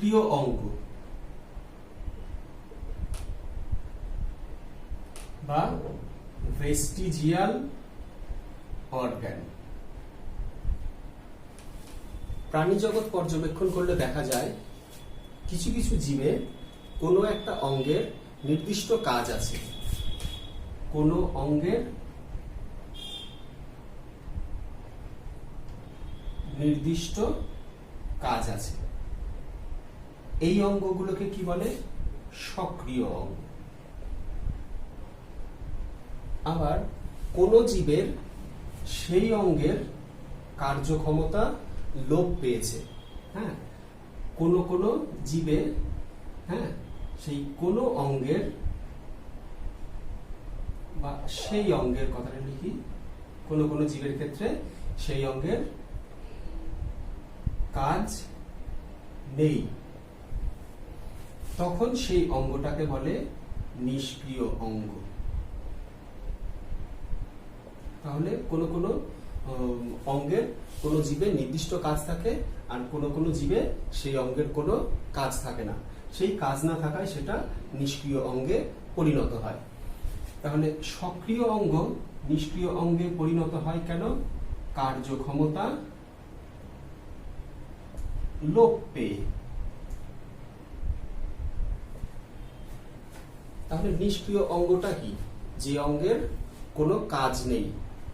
নিষ্ক্রিয় অঙ্গ বা ভেস্টিজিয়াল অর্গান। প্রাণী জগৎ পর্যবেক্ষণ করলে দেখা যায় কিছু কিছু জীবে কোনো একটা অঙ্গের নির্দিষ্ট কাজ আছে, কোনো অঙ্গের নির্দিষ্ট কাজ আছে। এই অঙ্গগুলোকে কি বলে? সক্রিয় অঙ্গ। আবার কোনো জীবের সেই অঙ্গের কার্যক্ষমতা লোপ পেয়েছে। হ্যাঁ, কোনো কোনো জীবে সেই কোনো অঙ্গের বা সেই অঙ্গের কথাটা লিখি, কোনো কোনো জীবের ক্ষেত্রে সেই অঙ্গের কাজ নেই, তখন সেই অঙ্গটাকে বলে নিষ্ক্রিয় অঙ্গ। তাহলে কোনো কোনো অঙ্গের কোনো জীবে নির্দিষ্ট কাজ থাকে, আর কোনো কোনো জীবে সেই অঙ্গের কোনো কাজ থাকে না। সেই কাজ না থাকায় সেটা নিষ্ক্রিয় অঙ্গে পরিণত হয়। তাহলে সক্রিয় অঙ্গ নিষ্ক্রিয় অঙ্গে পরিণত হয় কেন? কার্যক্ষমতা লোপ পেয়ে। তাহলে নিষ্ক্রিয় অঙ্গটা কি? যে অঙ্গের কোনো কাজ নেই।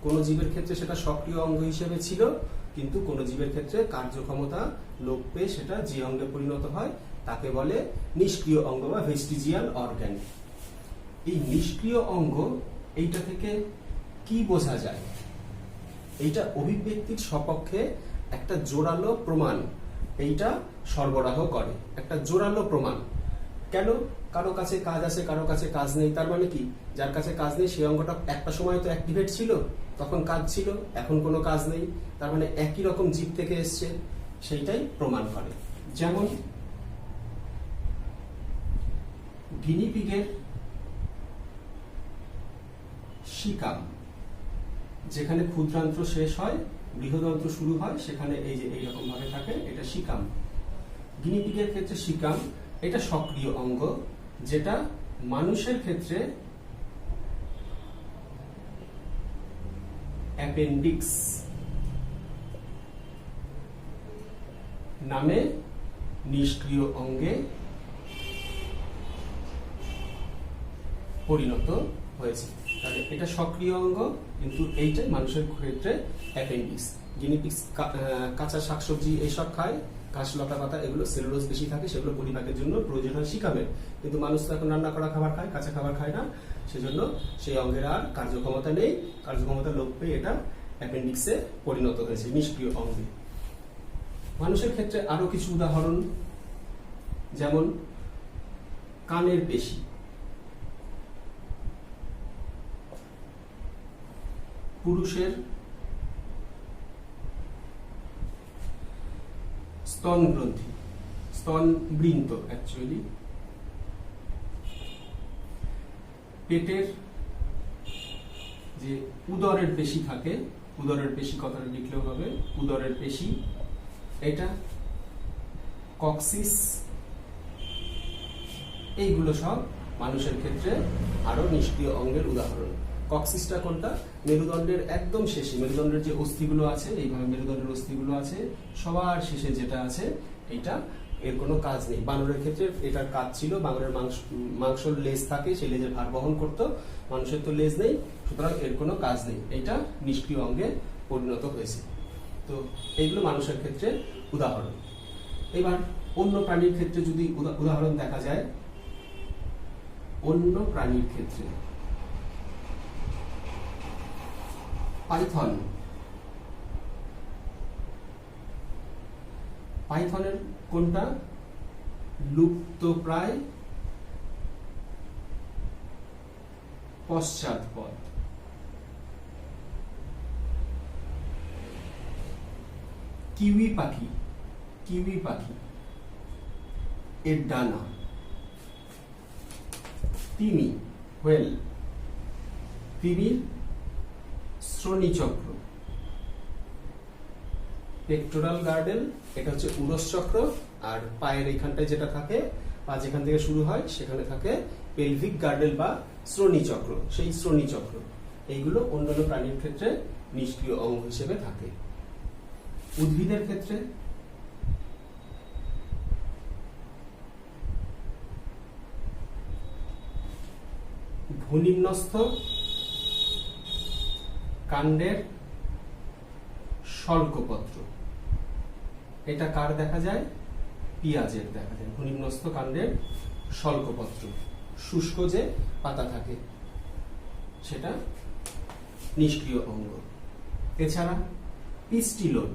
কোন জীবের ক্ষেত্রে সেটা সক্রিয় অঙ্গ হিসেবে ছিল, কিন্তু কোন জীবের ক্ষেত্রে কার্যক্ষমতা লোপ পেয়ে সেটা যে অঙ্গে পরিণত হয় তাকে বলে নিষ্ক্রিয় অঙ্গ বা ভেস্টিজিয়াল অর্গান। এই নিষ্ক্রিয় অঙ্গ, এইটা থেকে কি বোঝা যায়? এইটা অভিব্যক্তির সপক্ষে একটা জোরালো প্রমাণ এইটা সরবরাহ করে, একটা জোরালো প্রমাণ। কেন? কারো কাছে কাজ আছে, কারো কাছে কাজ নেই। তার মানে কি? যার কাছে কাজ নেই সেই অঙ্গটা একটা সময় তো অ্যাক্টিভেট ছিল, তখন কাজ ছিল, এখন কোনো কাজ নেই। তার মানে একই রকম জীব থেকে এসছে, সেইটাই প্রমাণ করে। যেমন গিনিপিগের শিকাম, যেখানে ক্ষুদ্রান্ত্র শেষ হয় বৃহদন্ত্র শুরু হয়, সেখানে এই যে এইরকম ভাবে থাকে, এটা শিকাম। গিনিপিগের ক্ষেত্রে শিকাম এটা সক্রিয় অঙ্গ, যেটা মানুষের ক্ষেত্রে অ্যাপেন্ডিক্স নামে নিষ্ক্রিয় অঙ্গে পরিণত হয়েছে। তাহলে এটা সক্রিয় অঙ্গ, কিন্তু এইটাই মানুষের ক্ষেত্রে অ্যাপেন্ডিক্স। গিনিপিগ কাঁচা শাকসবজি এইসব খায়, ঘাস লতা পাতা, এগুলো সেলুলোজ বেশি থাকে, সেগুলো পরিপাকের জন্য প্রয়োজন হয় শিকামের। কিন্তু মানুষ তো এখন রান্না করা খাবার খায়, কাঁচা খাবার খায় না, সেজন্য সেই অঙ্গের আর কার্যক্ষমতা নেই, কার্যক্ষমতা লোপ পেয়ে এটা অ্যাপেন্ডিক্সে পরিণত হয়েছে, নিষ্ক্রিয় অঙ্গে। মানুষের ক্ষেত্রে আরো কিছু উদাহরণ, যেমন কানের পেশি। পুরুষের স্তন গ্রন্থি, স্তন বৃন্ত অ্যাকচুয়ালি, পেটের যে উদরের পেশি থাকে, উদরের পেশি কথাটা লিখলেও হবে, উদরের পেশি, এটা কক্সিস, এইগুলো সব মানুষের ক্ষেত্রে আরো নিষ্ক্রিয় অঙ্গের উদাহরণ। কক্সিসটা কোনটা? মেরুদণ্ডের একদম শেষে, মেরুদণ্ডের যে অস্থিগুলো আছে, এইভাবে মেরুদণ্ডের অস্থিগুলো আছে, সবার শেষে যেটা আছে, এটা এর কোনো কাজ নেই। বানরের ক্ষেত্রে এটার কাজ ছিল, বানরের মাংসর লেজ থাকে, সেই লেজের ভার বহন করতো। মানুষের তো লেজ নেই, সুতরাং এর কোনো কাজ নেই, এটা নিষ্ক্রিয় অঙ্গে পরিণত হয়েছে। তো এইগুলো মানুষের ক্ষেত্রে উদাহরণ। এবার অন্য প্রাণীর ক্ষেত্রে যদি উদাহরণ দেখা যায়, অন্য প্রাণীর ক্ষেত্রে পাইথন, পাইথনের কোনটা? লুপ্তপ্রায় পশ্চাৎপদ। কিউই পাখি, কিউই পাখি এর ডানা। তিমি, হোয়েল, তিমির শ্রোণীচক্র, পেক্টোরাল গার্ডেল, এটা হচ্ছে উরস চক্র, আর পায়ের এইখানটায় যেটা থাকে, পা যেখান থেকে শুরু হয় সেখানে থাকে পেলভিক গার্ডেল বা শ্রোণী চক্র, সেই শ্রোণী চক্র। এইগুলো অন্যান্য প্রাণীর ক্ষেত্রে নিষ্ক্রিয় অঙ্গ হিসেবে থাকে। উদ্ভিদের ক্ষেত্রে ভূনিম্নস্থ কাণ্ডের শল্কপত্র, এটা কার দেখা যায়? পিঁয়াজের দেখা যায়। ভূনিম্নস্থ কাণ্ডের শল্কপত্র, শুষ্ক যে পাতা থাকে সেটা নিষ্ক্রিয় অঙ্গ। এছাড়া পিস্টিলোড,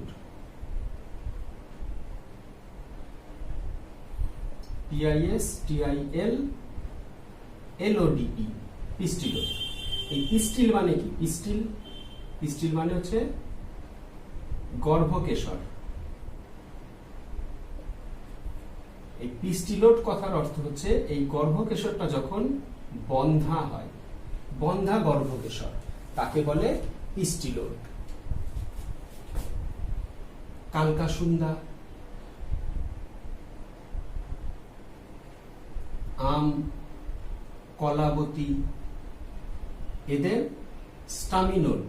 PISTILLODE, পিস্টিলোড। এই পিস্টিল মানে কি? পিস্টিল মানে হচ্ছে গর্ভকেশর। এই পিস্টিলোড কথার অর্থ হচ্ছে এই গর্ভকেশরটা যখন বন্ধা হয়, বন্ধা গর্ভকেশর, তাকে বলে পিস্টিলোড। কালকাসুন্দা, আম, কলাবতী, এদের স্টামিনোড।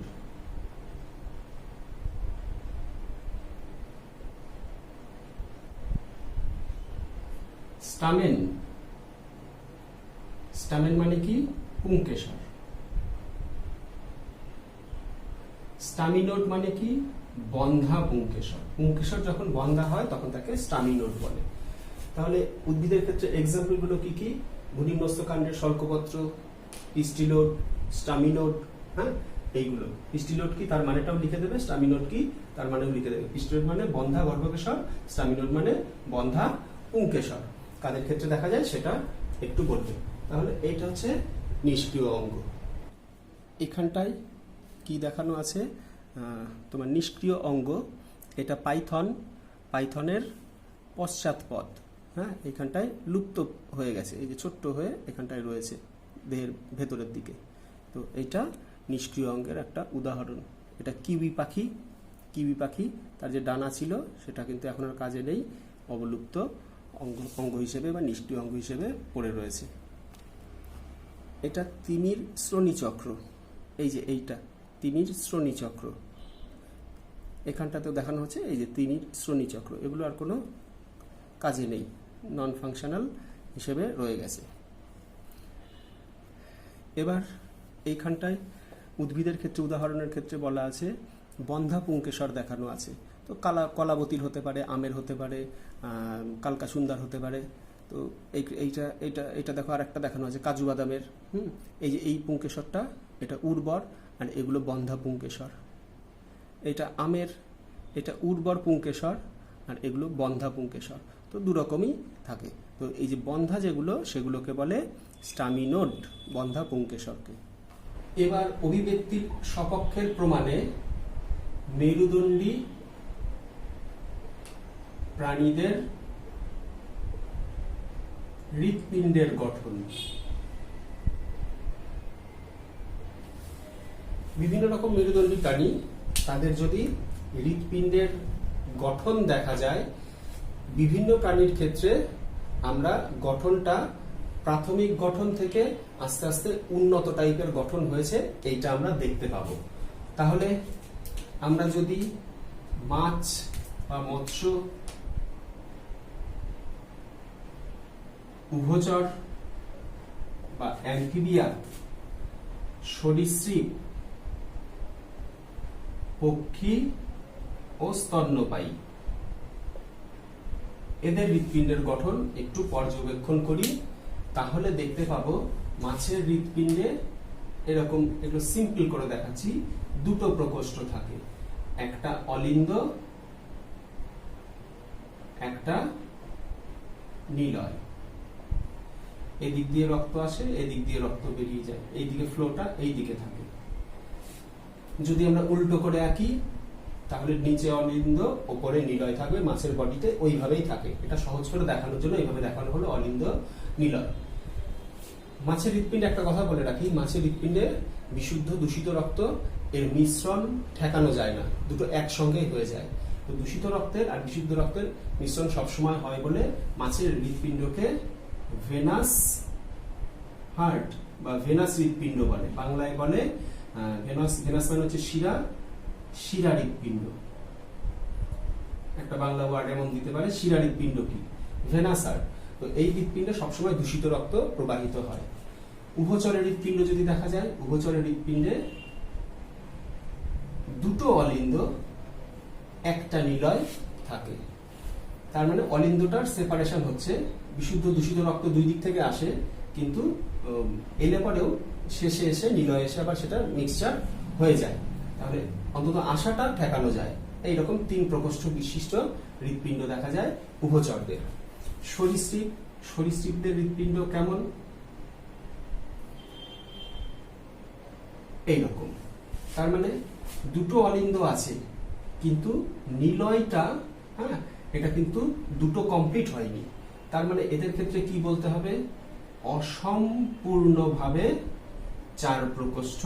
স্টামেন মানে কি? পুংকেশর। স্টামিনোড মানে কি? বন্ধা পুংকেশর। পুংকেশর যখন বন্ধা হয় তখন তাকে স্টামিনোড বলে। তাহলে উদ্ভিদের ক্ষেত্রে এক্সাম্পল গুলো কি কি? ভূনিম্নস্থ কাণ্ডের শল্কপত্র, পিস্টিলোড, স্টামিনোড। হ্যাঁ, এইগুলো। পিস্টিলোড কি তার মানেটাও লিখে দেবে, স্টামিনোড কি তার মানেও লিখে দেবে। পিস্টিলোড মানে বন্ধা গর্ভকেশর, স্টামিনোড মানে বন্ধা পুংকেশর। কাদের ক্ষেত্রে দেখা যায় সেটা একটু বলবে। তাহলে এইটা হচ্ছে নিষ্ক্রিয় অঙ্গ। এখানটায় কি দেখানো আছে? তোমার নিষ্ক্রিয় অঙ্গ, এটা পাইথনের পশ্চাৎপদ। হ্যাঁ, এখানটায় লুপ্ত হয়ে গেছে, এই যে ছোট্ট হয়ে এখানটায় রয়েছে দেহের ভেতরের দিকে। তো এটা নিষ্ক্রিয় অঙ্গের একটা উদাহরণ। এটা কিউই পাখি, তার যে ডানা ছিল সেটা কিন্তু এখন আর কাজে নেই, অবলুপ্ত অঙ্গ হিসেবে বা নিষ্ক্রিয় অঙ্গ হিসেবে পড়ে রয়েছে। এটা তিমির শ্রোণী চক্র, এই যে এইটা তিমির শ্রোণী চক্র, এখানটাতেও দেখানো হচ্ছে এই যে তিমির শ্রোণী চক্র। এগুলো আর কোনো কাজে নেই, নন ফাংশনাল হিসেবে রয়ে গেছে। এবার এইখানটায় উদ্ভিদের ক্ষেত্রে উদাহরণের ক্ষেত্রে বলা আছে বন্ধা পুংকেশর দেখানো আছে। তো কলাবতীর হতে পারে, আমের হতে পারে, কালকাসুন্দার হতে পারে। তো এইটা দেখো, আর একটা দেখানো আছে কাজু বাদামের। এই যে এই পুংকেশরটা, এটা উর্বর, আর এগুলো বন্ধা পুংকেশর। এটা আমের, এটা উর্বর পুংকেশর, আর এগুলো বন্ধা পুংকেশর। তো দুরকমই থাকে। তো এই যে বন্ধা যেগুলো, সেগুলোকে বলে স্টামিনোড, বন্ধা পুংকেশরকে। এবার অভিব্যক্তির সপক্ষের প্রমাণে মেরুদণ্ডী প্রাণীদের হৃৎপিণ্ডের গঠন। বিভিন্ন রকম মেরুদণ্ডী প্রাণী, তাদের যদি হৃৎপিণ্ডের গঠন দেখা যায়, বিভিন্ন প্রাণীর ক্ষেত্রে আমরা গঠনটা প্রাথমিক গঠন থেকে আস্তে আস্তে উন্নত টাইপের গঠন হয়েছে এইটা আমরা দেখতে পাবো। তাহলে আমরা যদি মাছ বা মৎস্য, উভচর বা অ্যাম্ফিবিয়া, সরীসৃপ, পক্ষী ও স্তন্যপায়ী, এদের হৃৎপিণ্ডের গঠন একটু পর্যবেক্ষণ করি, তাহলে দেখতে পাবো মাছের হৃৎপিণ্ডে এরকম একটু সিম্পল করে দেখাচ্ছি, দুটো প্রকোষ্ঠ থাকে, একটা অলিন্দ, একটা নিলয়। এদিক দিয়ে রক্ত আসে, এদিক দিয়ে রক্ত বেরিয়ে যায়, এইদিকে ফ্লোটা এই দিকে থাকে। যদি আমরা উল্টো করে আঁকি তাহলে নিচে অলিন্দ, ওপরে নিলয় থাকবে, মাছের বডিতে ওইভাবেই থাকে। এটা সহজ করে দেখানোর জন্য এইভাবে দেখানো হলো অলিন্দ নিলয়। মাছের হৃৎপিণ্ডে একটা কথা বলে রাখি, মাছের হৃৎপিণ্ডে বিশুদ্ধ দূষিত রক্ত এর মিশ্রণ ঠেকানো যায় না, দুটো একসঙ্গেই হয়ে যায়। তো দূষিত রক্তের আর বিশুদ্ধ রক্তের মিশ্রণ সবসময় হয় বলে মাছের হৃৎপিণ্ডকে ভেনাস হার্ট বা ভেনাস হৃৎপিণ্ড বলে। বাংলায় বলে ভেনাস মানে হচ্ছে শিরা হৃৎপিণ্ড। একটা বাংলা ওয়ার্ড এমন দিতে পারে, শিরা হৃৎপিণ্ড কি, ভেনাস হার্ট। তো এই হৃৎপিণ্ডে সবসময় দূষিত রক্ত প্রবাহিত হয়। উভচরের হৃৎপিণ্ড যদি দেখা যায়, উভচরের হৃৎপিণ্ডে দুটো অলিন্দ একটা নিলয় থাকে। তার মানে অলিন্দটার সেপারেশন হচ্ছে, বিশুদ্ধ দূষিত রক্ত দুই দিক থেকে আসে, কিন্তু এলে পরেও শেষে এসে নিলয় এসে আবার সেটা মিক্সচার হয়ে যায়। তাহলে অন্তত আশাটা ঠেকানো যায়। এইরকম 3 প্রকোষ্ঠ বিশিষ্ট হৃৎপিণ্ড দেখা যায় উভচরদের। সরীসৃপদের হৃৎপিণ্ড কেমন? এইরকম। তার মানে দুটো অলিন্দ আছে, কিন্তু নিলয়টা এটা কিন্তু দুটো কমপ্লিট হয়নি। তার মানে এদের ক্ষেত্রে কি বলতে হবে? অসম্পূর্ণভাবে 4 প্রকোষ্ঠ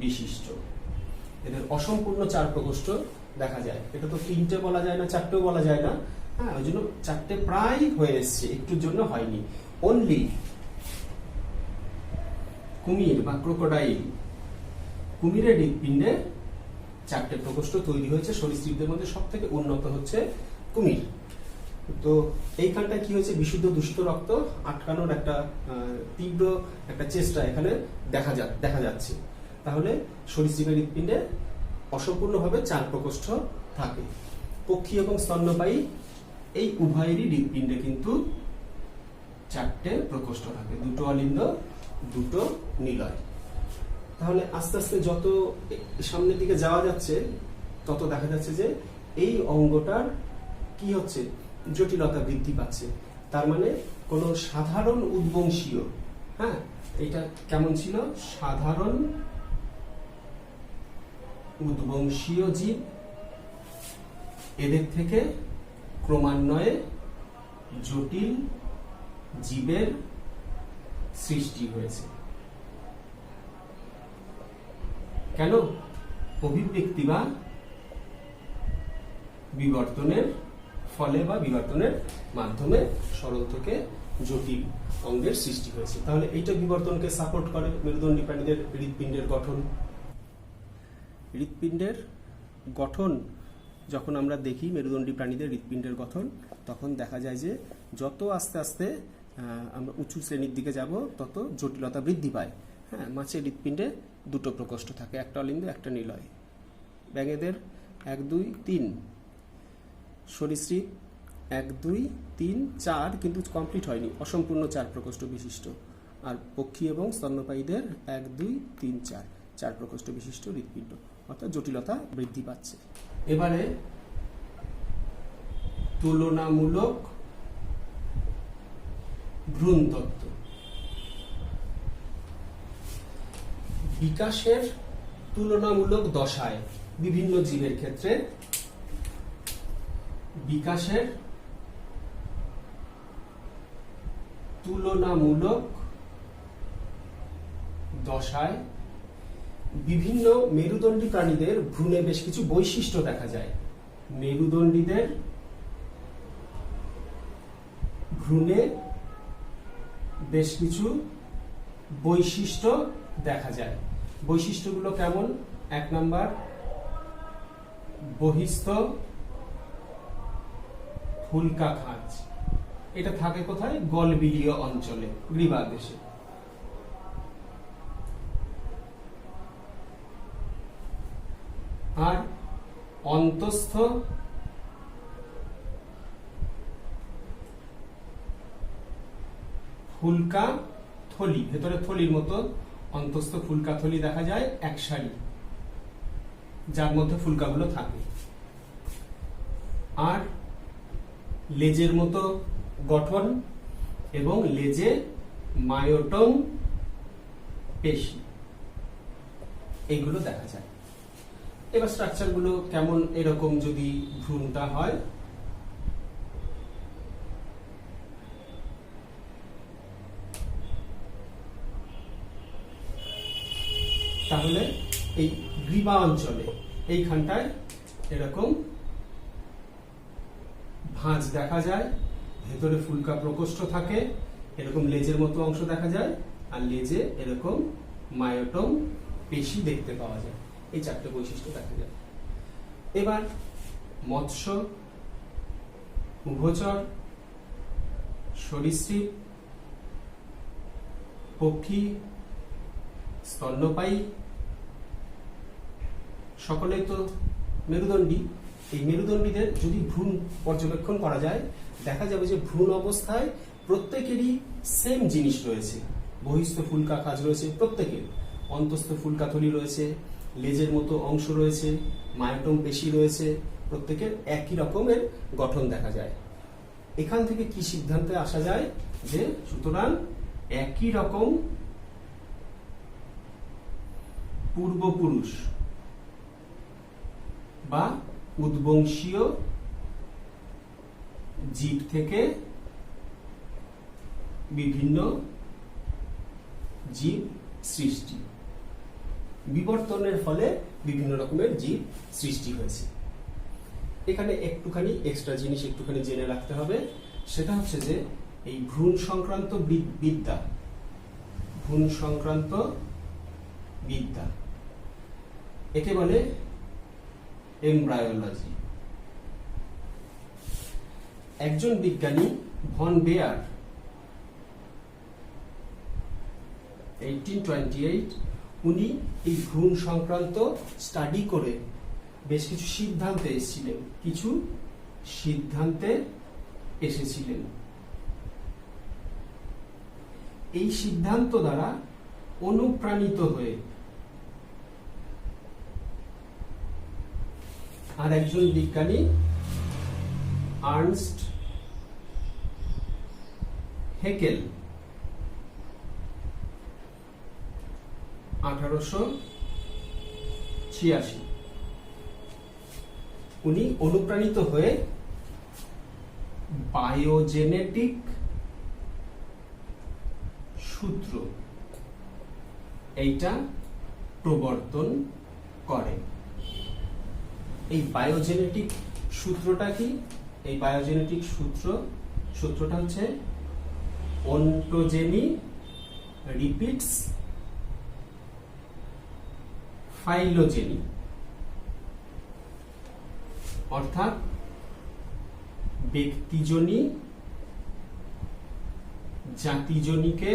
বিশিষ্ট। এদের অসম্পূর্ণ 4 প্রকোষ্ঠ দেখা যায়। এটা তো 3টে বলা যায় না, 4টেও বলা যায় না। ওই জন্য 4টে প্রায় হয়ে এসছে, একটুর জন্য হয়নি। অনলি কুমির বা ক্রোকোডাইল, কুমিরের হৃৎপিণ্ডে 4টে প্রকোষ্ঠ তৈরি হয়েছে। সরীসৃপদের মধ্যে সব থেকে উন্নত হচ্ছে কুমির। তো এইখানটায় কি হয়েছে? বিশুদ্ধ দূষিত রক্ত আটকানোর একটা তীব্র একটা চেষ্টা এখানে দেখা যাচ্ছে। তাহলে সরীসৃপের হৃৎপিণ্ডে অসম্পূর্ণভাবে 4 প্রকোষ্ঠ থাকে। পক্ষী এবং স্তন্যপায়ী এই উভয়েরই হৃৎপিণ্ডে কিন্তু 4টে প্রকোষ্ঠ থাকে, দুটো অলিন্দ, দুটো নিলয়। তাহলে আস্তে আস্তে যত সামনের দিকে যাওয়া যাচ্ছে তত দেখা যাচ্ছে যে এই অঙ্গটার কি হচ্ছে? জটিলতা বৃদ্ধি পাচ্ছে। তার মানে কোন সাধারণ উদ্বংশীয়, এটা কেমন ছিল? সাধারণ উদ্বংশীয় জীব, এদের থেকে ক্রমান্বয়ে জটিল জীবের সৃষ্টি হয়েছে। কেন? অভিব্যক্তি বা বিবর্তনের ফলে বা বিবর্তনের মাধ্যমে সরল থেকে জটিল অঙ্গের সৃষ্টি হয়েছে। তাহলে এইটা বিবর্তনকে সাপোর্ট করে মেরুদণ্ডী প্রাণীদের হৃৎপিণ্ডের গঠন। হৃৎপিণ্ডের গঠন যখন আমরা দেখি মেরুদণ্ডী প্রাণীদের হৃৎপিণ্ডের গঠন, তখন দেখা যায় যে যত আস্তে আস্তে আমরা উঁচু শ্রেণীর দিকে যাব তত জটিলতা বৃদ্ধি পায়। মাছের হৃৎপিণ্ডে 2টো প্রকোষ্ঠ থাকে, একটা অলিন্দ, একটা নিলয়। ব্যাঙেদের 1, 2, 3। সরীসৃপ 1, 2, 3, 4, কিন্তু কমপ্লিট হয়নি, অসম্পূর্ণ 4 প্রকোষ্ঠ বিশিষ্ট। আর পক্ষী এবং স্তন্যপায়ীদের 1, 2, 3, 4 প্রকোষ্ঠ বিশিষ্ট হৃৎপিণ্ড, অর্থাৎ জটিলতা বৃদ্ধি পাচ্ছে। এবারে তুলনামূলক ভ্রূণতত্ত্ব। বিকাশের তুলনামূলক দশায় বিভিন্ন জীবের ক্ষেত্রে বিকাশের তুলনামূলক দশায় বিভিন্ন মেরুদণ্ডী প্রাণীদের ভ্রূণে বেশ কিছু বৈশিষ্ট্য দেখা যায়। মেরুদণ্ডীদের ভ্রূণে বেশ কিছু বৈশিষ্ট্য দেখা যায়। বৈশিষ্ট্যগুলো কেমন? 1 নাম্বার, বহিস্থ ফুলকা খাঁজ। এটা থাকে কোথায়? গলবিলীয় অঞ্চলে, গ্রীবাদেশে। আর অন্তঃস্থ ফুলকা থলি, ভেতরে থলির মতো অন্তঃস্থ ফুলকা থলি দেখা যায়, এক সারি, যার মধ্যে ফুলকাগুলো থাকে। আর লেজের মতো গঠন এবং লেজে মায়োটম পেশি, এইগুলো দেখা যায়। এবার স্ট্রাকচার গুলো কেমন? এরকম যদি ভ্রূণটা হয়, তাহলে এই গ্রীবা অঞ্চলে এইখানটায় এরকম ভাঁজ দেখা যায়, ভেতরে ফুলকা প্রকোষ্ঠ থাকে, এরকম লেজের মতো অংশ দেখা যায়, আর লেজে এরকম মায়োটম পেশি দেখতে পাওয়া যায়। এই চারটে বৈশিষ্ট্য দেখা যায়। এবার মৎস্য, উভচর, সরীসৃপ, পক্ষী, স্তন্যপায়ী সকলেই তো মেরুদণ্ডী। এই মেরুদণ্ডীদের যদি ভ্রূণ পর্যবেক্ষণ করা যায়, দেখা যাবে যে ভ্রূণ অবস্থায় প্রত্যেকেরই সেম জিনিস রয়েছে। বহিস্থ ফুলকা কাজ রয়েছে প্রত্যেকের, অন্তস্থ ফুলকাথলি রয়েছে, লেজের মতো অংশ রয়েছে, মায়োটম পেশি রয়েছে, প্রত্যেকের একই রকমের গঠন দেখা যায়। এখান থেকে কি সিদ্ধান্তে আসা যায় যে সুতরাং একই রকম পূর্বপুরুষ বা উদ্বংশীয় জীব থেকে বিভিন্ন জীব সৃষ্টি, বিবর্তনের ফলে বিভিন্ন রকমের জীব সৃষ্টি হয়েছে। এখানে একটুখানি এক্সট্রা জিনিস একটুখানি জেনে রাখতে হবে, সেটা হচ্ছে যে এই ভ্রূণ সংক্রান্ত বিদ্যা, ভ্রূণ সংক্রান্ত বিদ্যা একে বলে এমব্রায়োলজি। একজন বিজ্ঞানী ভন বেয়ার 1828 উনি এই ভ্রূণ সংক্রান্ত স্টাডি করে বেশ কিছু সিদ্ধান্তে এসেছিলেন। এই সিদ্ধান্ত দ্বারা অনুপ্রাণিত হয়ে আর একজন বিজ্ঞানী আর্নস্ট হেকেল 1886 উনি অনুপ্রাণিত হয়ে বায়োজেনেটিক সূত্র এইটা প্রবর্তন করে। এই বায়োজেনেটিক সূত্রটা কি? এই বায়োজেনেটিক সূত্রটা হচ্ছে অন্টোজেনি রিপিটস ফাইলোজেনি, অর্থাৎ ব্যক্তিজনী জাতিজনীকে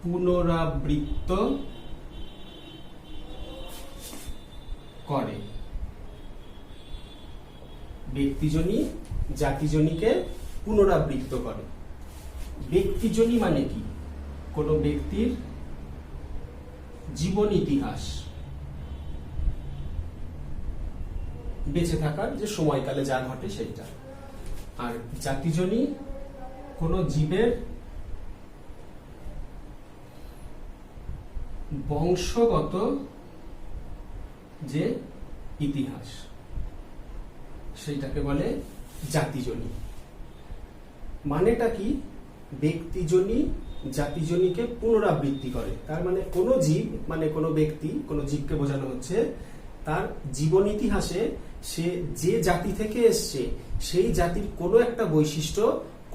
পুনরাবৃত্ত করে। ব্যক্তিজনী জাতিজনীকে পুনরাবৃত্ত করে। ব্যক্তিজনী মানে কি? কোন ব্যক্তির জীবন ইতিহাস, বেঁচে থাকার যে সময়কালে যা ঘটে সেইটা। আর জাতিজনী কোন জীবের বংশগত যে ইতিহাস, সেইটাকে বলে জাতিজনী। মানেটা কি? ব্যক্তিজনী জাতিজনীকে পুনরাবৃত্তি করে। তার মানে কোন জীব মানে কোন ব্যক্তি, কোন জীবকে বোঝানো হচ্ছে তার জীবন ইতিহাসে সে যে জাতি থেকে এসছে সেই জাতির কোনো একটা বৈশিষ্ট্য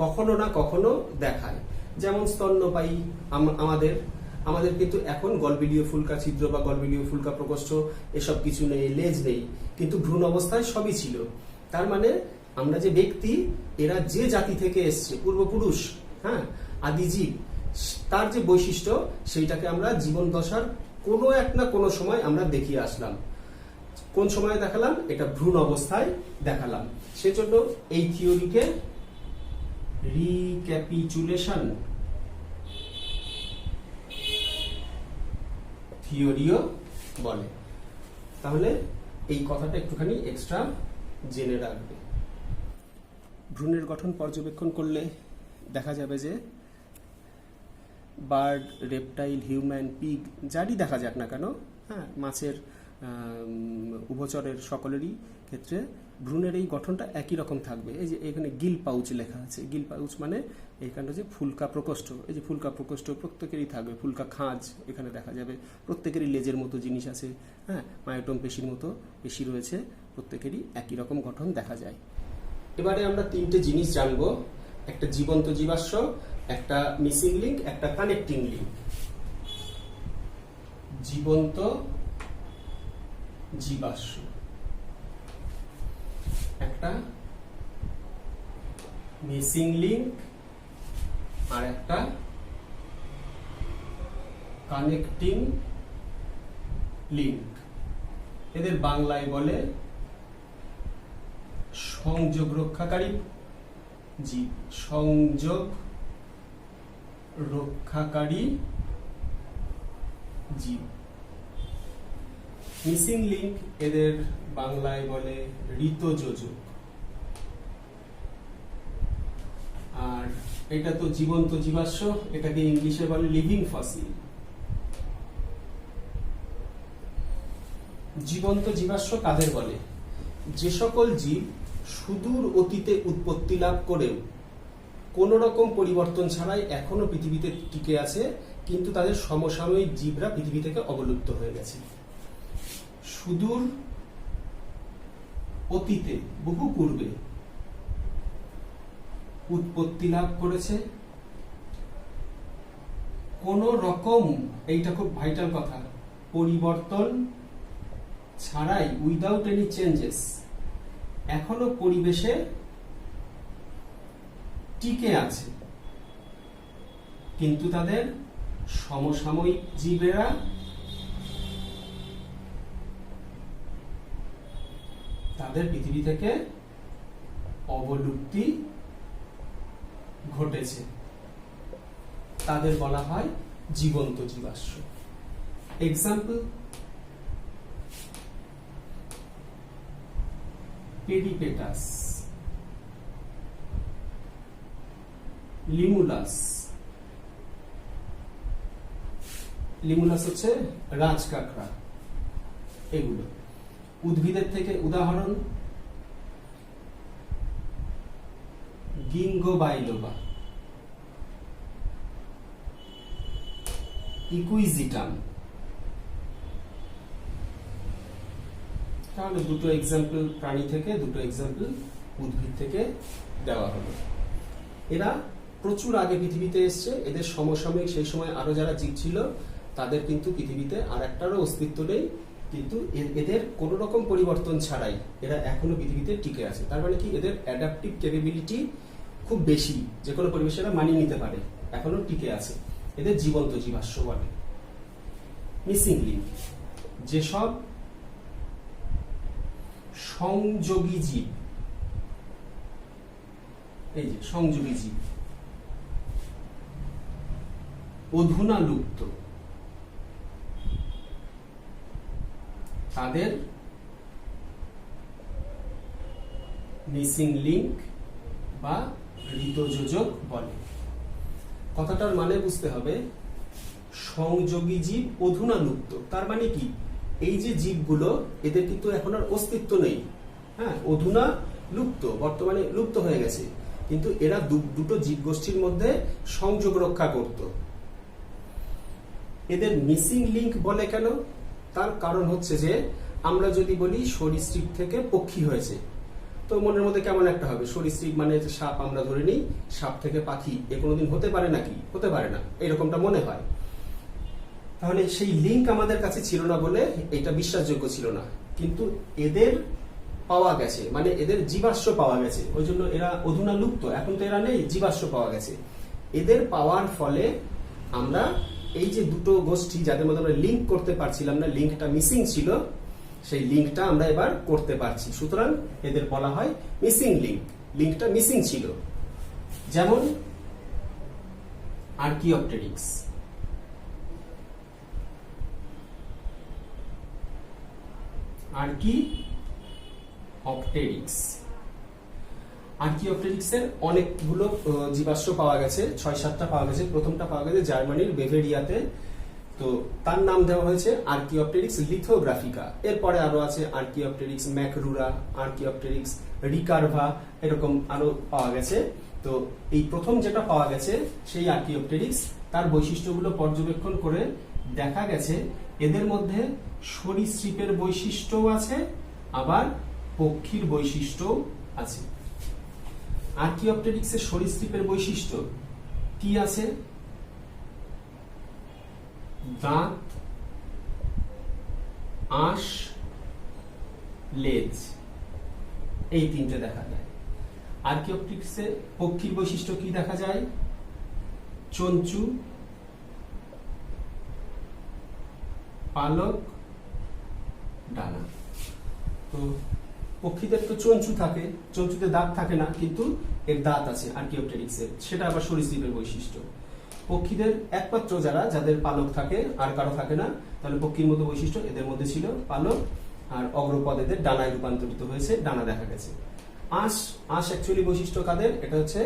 কখনো না কখনো দেখায়। যেমন স্তন্যপায়ী আমাদের কিন্তু এখন গলবিলীয় ফুলকা ছিদ্র বা গলবিলীয় ফুলকা প্রকোষ্ঠ এসব কিছু নেই, লেজ নেই, কিন্তু ভ্রূণ অবস্থায় সবই ছিল। তার মানে আমরা যে ব্যক্তি, এরা যে জাতি থেকে এসছে, পূর্বপুরুষ, হ্যাঁ, আদিজীব, তার যে বৈশিষ্ট্য সেইটাকে আমরা জীবন দশার কোনো এক না কোনো সময় আমরা দেখিয়ে আসলাম। কোন সময় দেখালাম? এটা ভ্রূণ অবস্থায় দেখালাম। সেজন্য এই থিওরিকে রিক্যাপিচুলেশন থিওরিও বলে। তাহলে এই কথাটা একটুখানি এক্সট্রা জেনে রাখবে। ভ্রূণের গঠন পর্যবেক্ষণ করলে দেখা যাবে যে বার্ড, রেপটাইল, হিউম্যান, পিগ, যারই দেখা যাক না কেন, হ্যাঁ, মাছের, উভচরের সকলেরই ক্ষেত্রে ভ্রূণের এই গঠনটা একই রকম থাকবে। এই যে এখানে গিল পাউচ লেখা আছে, গিল পাউচ মানে এইখানটা যে ফুলকা প্রকোষ্ঠ, এই যে ফুলকা প্রকোষ্ঠ প্রত্যেকেরই থাকবে। ফুলকা খাঁজ এখানে দেখা যাবে, প্রত্যেকেরই লেজের মতো জিনিস আছে, হ্যাঁ, মায়োটম পেশির মতো পেশি রয়েছে, প্রত্যেকেরই একই রকম গঠন দেখা যায়। এবারে আমরা তিনটে জিনিস জানবো, একটা জীবন্ত জীবাশ্ম, একটা মিসিং লিঙ্ক, একটা কানেক্টিং লিঙ্ক। জীবন্ত জীবাশ্ম, একটা মিসিং লিঙ্ক, আর একটা কানেক্টিং লিঙ্ক। এদের বাংলায় বলে সংযোগ রক্ষাকারী জীব, সংযোগ রক্ষাকারী জীব। মিসিং লিঙ্ক এদের বাংলায় বলে ঋতযোজক। আর এটা তো জীবন্ত জীবাশ্ম, এটাকে ইংলিশে বলে লিভিং ফসিল। জীবন্ত জীবাশ্ম কাদের বলে? যে সকল জীব সুদূর অতীতে উৎপত্তি লাভ করেও কোন রকম পরিবর্তন ছাড়াই এখনো পৃথিবীতে টিকে আছে, কিন্তু তাদের সমসাময়িক জীবরা পৃথিবী থেকে অবলুপ্ত হয়ে গেছে। সুদূর অতীতে, বহু পূর্বে উৎপত্তি লাভ করেছে, কোন রকম, এইটা খুব ভাইটাল কথা, পরিবর্তন ছাড়াই, উইদাউট এনি চেঞ্জেস, এখনো পরিবেশে টিকে আছে, কিন্তু তাদের সমসাময়িক জীবেরা তাদের পৃথিবী থেকে অবলুপ্তি ঘটেছে। তাদের বলা হয় জীবন্ত জীবাশ্ম। এক্সাম্পল: পেডিপেটাস, লিমুলাস। লিমুলাস হচ্ছে রাজকাঁকড়া। এগুলো উদ্ভিদের থেকে উদাহরণ: গিঙ্গো বাইলোবা, ইকুইজিটাম। তাহলে দুটো এক্সাম্পল প্রাণী থেকে, দুটো এক্সাম্পল উদ্ভিদ থেকে দেওয়া হলো। এরা প্রচুর আগে পৃথিবীতে এসছে, এদের সমসাময়িক সেই সময় আরো যারা জীব ছিল তাদের কিন্তু পৃথিবীতে আর একটারও অস্তিত্ব নেই, কিন্তু এদের কোন রকম পরিবর্তন ছাড়াই এরা এখনো পৃথিবীতে টিকে আছে। তার মানে কি, এদের অ্যাডাপটিভ ক্যাপাবিলিটি খুব বেশি, যে কোনো পরিবেশে এরা মানিয়ে নিতে পারে, এখনো টিকে আছে। এদের জীবন্ত জীবাশ্ম বলে। মিসিং লিঙ্ক, যেসব সংযোগী জীব, এই যে সংযোগী জীব অধুনা লুপ্ত, তাদের মিসিং লিঙ্ক বা ঋতযোজক বলে। কথাটার মানে বুঝতে হবে, সংযোগী জীব অধুনা লুপ্ত, তার মানে কি, এই যে জীবগুলো এদের কিন্তু এখন আর অস্তিত্ব নেই। হ্যাঁ, অধুনা লুপ্ত, বর্তমানে লুপ্ত হয়ে গেছে, কিন্তু এরা দুটো জীবগোষ্ঠীর মধ্যে সংযোগ রক্ষা করত। এদের মিসিং লিঙ্ক বলে কেন? তার কারণ হচ্ছে যে, আমরা যদি বলি সরীসৃপ থেকে পক্ষী হয়েছে, তো মনের মধ্যে কেমন একটা হবে, সরীসৃপ মানে সাপ, আমরা ধরে নিই সাপ থেকে পাখি, এ কোনোদিন হতে পারে নাকি? হতে পারে না, এরকমটা মনে হয়। তাহলে সেই লিঙ্ক আমাদের কাছে ছিল না বলে এটা বিশ্বাসযোগ্য ছিল না, কিন্তু এদের পাওয়া গেছে, মানে এদের জীবাশ্ম পাওয়া গেছে, ওই জন্য এরা অধুনা লুপ্ত, এখন তো এরা নেই, জীবাশ্ম পাওয়া গেছে। এদের পাওয়ার ফলে আমরা এই যে দুটো গোষ্ঠী যাদের মধ্যে আমরা লিঙ্ক করতে পারছিলাম না, লিঙ্কটা মিসিং ছিল, সেই লিঙ্কটা আমরা এবার করতে পারছি। সুতরাং এদের বলা হয় মিসিং লিঙ্ক, লিঙ্কটা মিসিং ছিল। যেমন আর্কিওপটেরিক্স, আর্কিওপটেরিক্স, আর্কিওপটেরিক্সের অনেকগুলো জীবাশ্ম পাওয়া গেছে, 6-7টা পাওয়া গেছে। প্রথমটা পাওয়া গেছে জার্মানির বেভেরিয়াতে, তো তার নাম দেওয়া হয়েছে আর্কিওপটেরিক্স লিথোগ্রাফিকা। এরপরে আরো আছে আর্কিওপটেরিক্স ম্যাকরুরা, আর্কিওপটেরিক্স রিকারভা, এরকম আরো পাওয়া গেছে। তো এই প্রথম যেটা পাওয়া গেছে সেই আর্কিওপটেরিক্স, তার বৈশিষ্ট্যগুলো পর্যবেক্ষণ করে দেখা গেছে এদের মধ্যে সরীসৃপের বৈশিষ্ট্যও আছে, আবার পক্ষীর বৈশিষ্ট্য আছে। আর্কিওপটেরিক্সের সরীসৃপের বৈশিষ্ট্য কি আছে? দাঁত, আঁশ, লেজ, এই তিনটে দেখা যায়। আর্কিওপটেরিক্সে পক্ষীর বৈশিষ্ট্য কি দেখা যায়? চঞ্চু, পালক, ডানা। তো পক্ষীদের তো চঞ্চু থাকে, চঞ্চুতে দাঁত থাকে না, কিন্তু এর দাঁত আছে আর্কিওপটেরিক্সের, সেটা আবার সরীসৃপের বৈশিষ্ট্য। পক্ষীদের একমাত্র যাদের পালক থাকে, আর কারো থাকে না, তাহলে পক্ষীর মতো বৈশিষ্ট্য এদের মধ্যে ছিল পালক, আর অগ্রপদ এদের ডানায় রূপান্তরিত হয়েছে, ডানা দেখা গেছে। আঁশ অ্যাকচুয়ালি বৈশিষ্ট্য কাদের? এটা হচ্ছে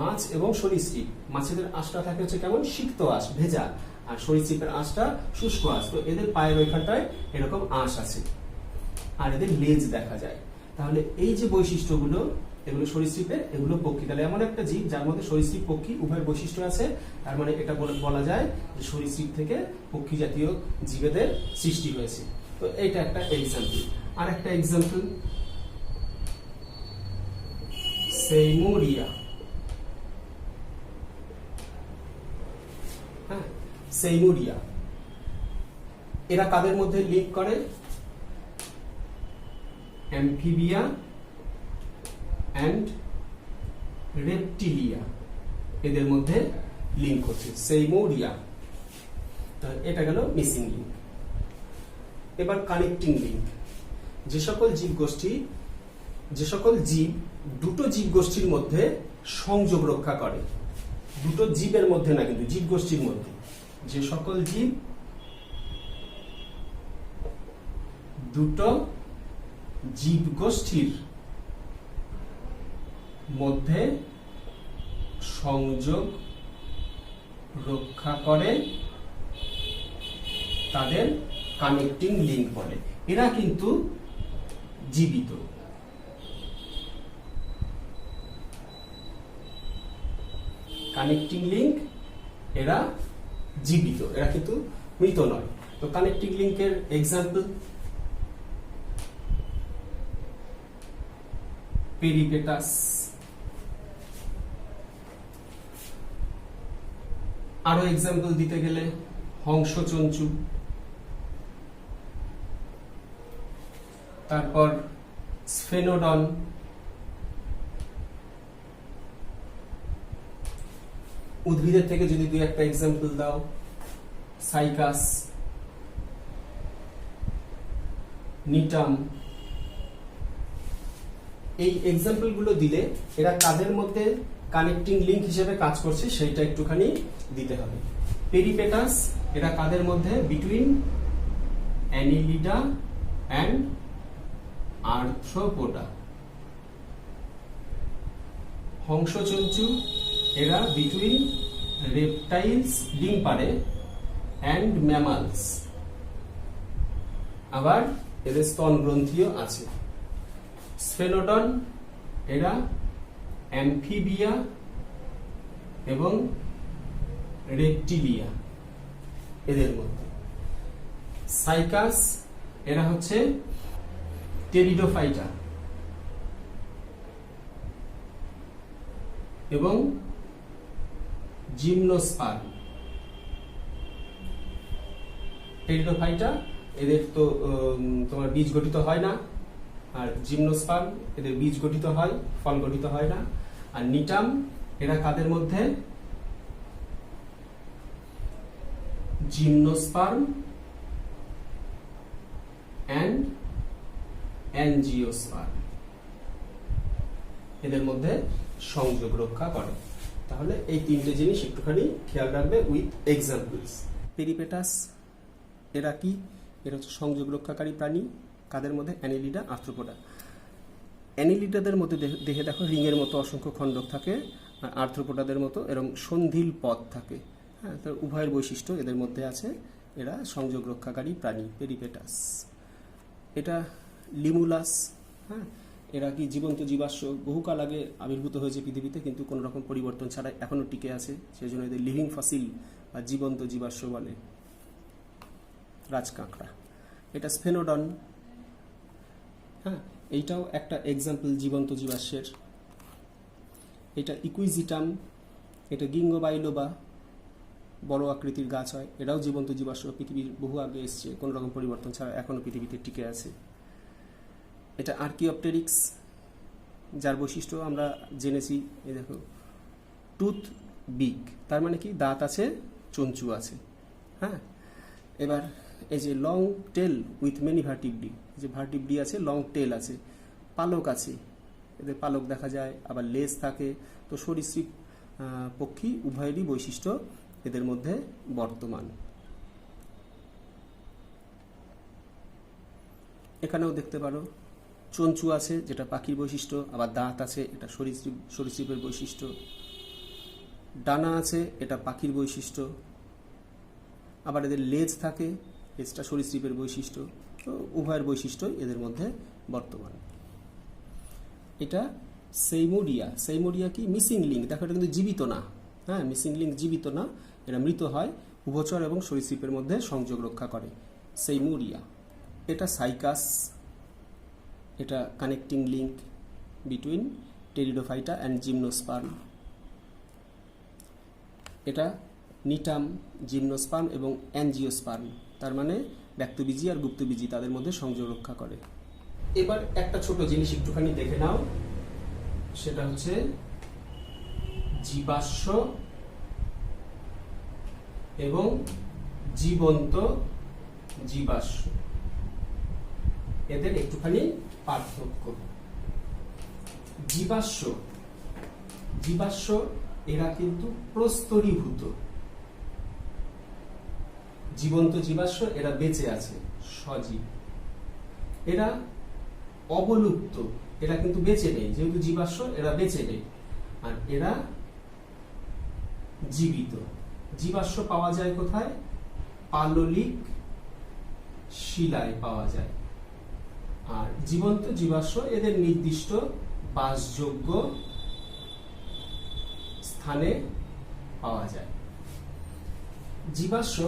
মাছ এবং সরীসৃপ। মাছেদের আঁশটা থাকে হচ্ছে কেমন? সিক্ত আঁশ, ভেজা, আর সরীসৃপের আঁশটা শুষ্ক আঁশ। তো এদের পায়ের ওইখানটায় এরকম আঁশ আছে, আর এদের লেজ দেখা যায়। তাহলে এই যে বৈশিষ্ট্যগুলো, এগুলো সরীসৃপের, এগুলো পক্ষী। তাহলে এমন একটা জীব যার মধ্যে সরীসৃপ পক্ষী উভয় বৈশিষ্ট্য আছে, তার মানে এটা বলা যায় যে সরীসৃপ থেকে পক্ষী জাতীয় জীবেদের সৃষ্টি হয়েছে। তো এইটা একটা এক্সাম্পল। আর একটা এক্সাম্পল সেইমুরিয়া। হ্যাঁ, সেইমুরিয়া। এরা কাদের মধ্যে লিঙ্ক করে? অ্যামফিবিয়া অ্যান্ড রেপটিলিয়া, এদের মধ্যে লিঙ্ক হচ্ছে সেইমোরিয়া। এটা গেল মিসিং লিঙ্ক। এবার কানেক্টিং লিঙ্ক। যে সকল জীব দুটো জীব গোষ্ঠীর মধ্যে সংযোগ রক্ষা করে, দুটো জীবের মধ্যে না, কিন্তু জীব গোষ্ঠীর মধ্যে, যে সকল জীব দুটো জীব গোষ্ঠীর মধ্যে সংযোগ রক্ষা করে তাদের কানেক্টিং লিঙ্ক বলে। এরা কিন্তু জীবিত। কানেক্টিং লিঙ্ক, এরা জীবিত, এরা কিন্তু মৃত নয়। তো কানেক্টিং লিঙ্কের এক্সাম্পল পেরিপেটাস। আরো এক্সাম্পল দিতে গেলে হংসচঞ্চু, তারপর স্ফেনোডন, উদ্ভিদের থেকে যদি দুই একটা এক্সাম্পল দাও, সাইকাস, নিটাম। এই এক্সাম্পল গুলো দিলে এরা কাদের মধ্যে কানেক্টিং লিঙ্ক হিসেবে কাজ করছে সেইটা একটুখানি দিতে হবে। পেরিপেটাস, এরা কাদের মধ্যে? Between Annelida and Arthropoda. হংসচঞ্চু, এরা বিটুইন রেপটাইলস, ডিম পাড়ে, অ্যান্ড ম্যামালস। আবার এদের স্তন গ্রন্থিও আছে। স্ফেনোডন, এরা অ্যামফিবিয়া এবং রেপটিলিয়া, এদের মধ্যে। সাইকাস, এরা হচ্ছে টেরিডোফাইটা এবং জিমনোস্পার্ম। টেরিডোফাইটা, এদের তো তোমার বীজ গঠিত হয় না, আর জিমনোস্পার্ম, এদের বীজ গঠিত হয়, ফল গঠিত হয় না। আর নিটাম, এরা কাদের মধ্যে? জিমনোস্পার্ম অ্যান্ড অ্যানজিওস্পার্ম, এদের মধ্যে সংযোগ রক্ষা করে। তাহলে এই তিনটে জিনিস একটুখানি খেয়াল রাখবে উইথ এক্সাম্পলস। পেরিপেটাস, এরা কি? এরা হচ্ছে সংযোগ রক্ষাকারী প্রাণী। কাদের মধ্যে? Annelida, arthropoda. অ্যানিলিডাদের মধ্যে দেখে দেখো রিংয়ের মতো অসংখ্য খণ্ডক থাকে, আর আর্থ্রোপোডাদের মতো এরকম সন্ধিল পথ থাকে। হ্যাঁ, তো উভয়ের বৈশিষ্ট্য এদের মধ্যে আছে। এরা সংযোগ রক্ষাকারী প্রাণী, পেরিপেটাস। এটা লিমুলাস। হ্যাঁ, এরা কি জীবন্ত জীবাশ্ম, বহুকাল আগে আবির্ভূত হয়েছে পৃথিবীতে, কিন্তু কোনো রকম পরিবর্তন ছাড়াই এখনো টিকে আছে, সেই জন্য এদের লিভিং ফসিল বা জীবন্ত জীবাশ্ম বলে। রাজকাঁকড়া। এটা স্ফেনোডন। হ্যাঁ, এইটাও একটা এক্সাম্পল জীবন্ত জীবাশ্মের। এটা ইকুইজিটাম, এটা গিঙ্গো বাইলোবা, বড় আকৃতির গাছ হয়, এটাও জীবন্ত জীবাশ্ম, পৃথিবীর বহু আগে এসছে, কোনো রকম পরিবর্তন ছাড়া এখনও পৃথিবীতে টিকে আছে। এটা আর্কিওপটেরিক্স, যার বৈশিষ্ট্য আমরা জেনেছি, এই দেখো টুথ বিগ, তার মানে কি দাঁত আছে, চঞ্চু আছে। হ্যাঁ, এবার এই যে লং টেল উইথ মেনি ভার্টিব্রি, যে ভার্টিব্রি আছে, লং টেল আছে, পালক আছে, এদের পালক দেখা যায়, আবার লেজ থাকে। তো সরীসৃপ পক্ষী উভয়েরই বৈশিষ্ট্য এদের মধ্যে বর্তমান। এখানেও দেখতে পারো চঞ্চু আছে, যেটা পাখির বৈশিষ্ট্য, আবার দাঁত আছে, এটা সরীসৃপের বৈশিষ্ট্য। ডানা আছে, এটা পাখির বৈশিষ্ট্য, আবার এদের লেজ থাকে, লেজটা সরীসৃপের বৈশিষ্ট্য। তো উভয়ের বৈশিষ্ট্য এদের মধ্যে বর্তমান। এটা সেইমোডিয়া। সেইমোডিয়া কি? Missing link. দেখো এটা কিন্তু জীবিত না। হ্যাঁ, মিসিং লিঙ্ক জীবিত না, এটা মৃত হয়, উভচর এবং সরীসৃপের মধ্যে সংযোগ রক্ষা করে। সেইমোডিয়া। এটা সাইকাস, এটা connecting link between pteridophyta and gymnosperm. এটা নিটাম, জিমনোস্পার্ম এবং অ্যাঞ্জিওস্পার্ম, তার মানে ব্যক্তবীজী আর গুপ্তবীজী, তাদের মধ্যে সংযোগ রক্ষা করে। এবার একটা ছোট জিনিস একটুখানি দেখে নাও, সেটা হচ্ছে জীবাশ্ম এবং জীবন্ত জীবাশ্ম, এদের একটুখানি পার্থক্য। জীবাশ্ম এরা কিন্তু প্রস্তরীভূত। জীবন্ত জীবাশ্ম এরা বেঁচে আছে, সজীব। এরা অবলুপ্ত, এরা কিন্তু বেঁচে নেই, যেহেতু জীবাশ্ম এরা বেঁচে নেই। আর এরা জীবিত। জীবাশ্ম পাওয়া যায় কোথায়? পাললিক শিলায় পাওয়া যায়। আর জীবন্ত জীবাশ্ম এদের নির্দিষ্ট বাসযোগ্য স্থানে পাওয়া যায়। জীবাশ্ম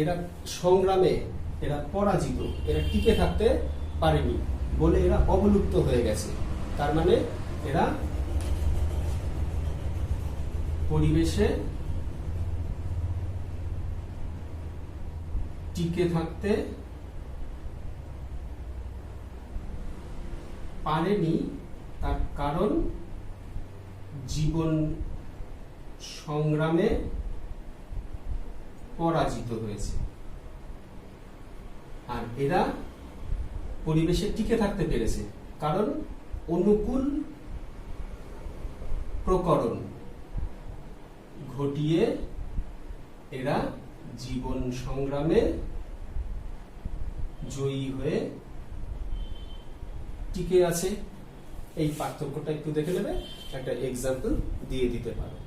এরা সংগ্রামে এরা পরাজিত, এরা টিকে থাকতে পারেনি বলে এরা অবলুপ্ত হয়ে গেছে। তার মানে এরা পরিবেশে টিকে থাকতে পারেনি, তার কারণ জীবন সংগ্রামে পরাজিত হয়েছে। আর এরা পরিবেশে টিকে থাকতে পেরেছে কারণ অনুকূল প্রকরণ ঘটিয়ে এরা জীবন সংগ্রামে জয়ী হয়ে টিকে আছে। এই পার্থক্যটা একটু দেখে নেবে, একটা এক্সাম্পল দিয়ে দিতে পারো।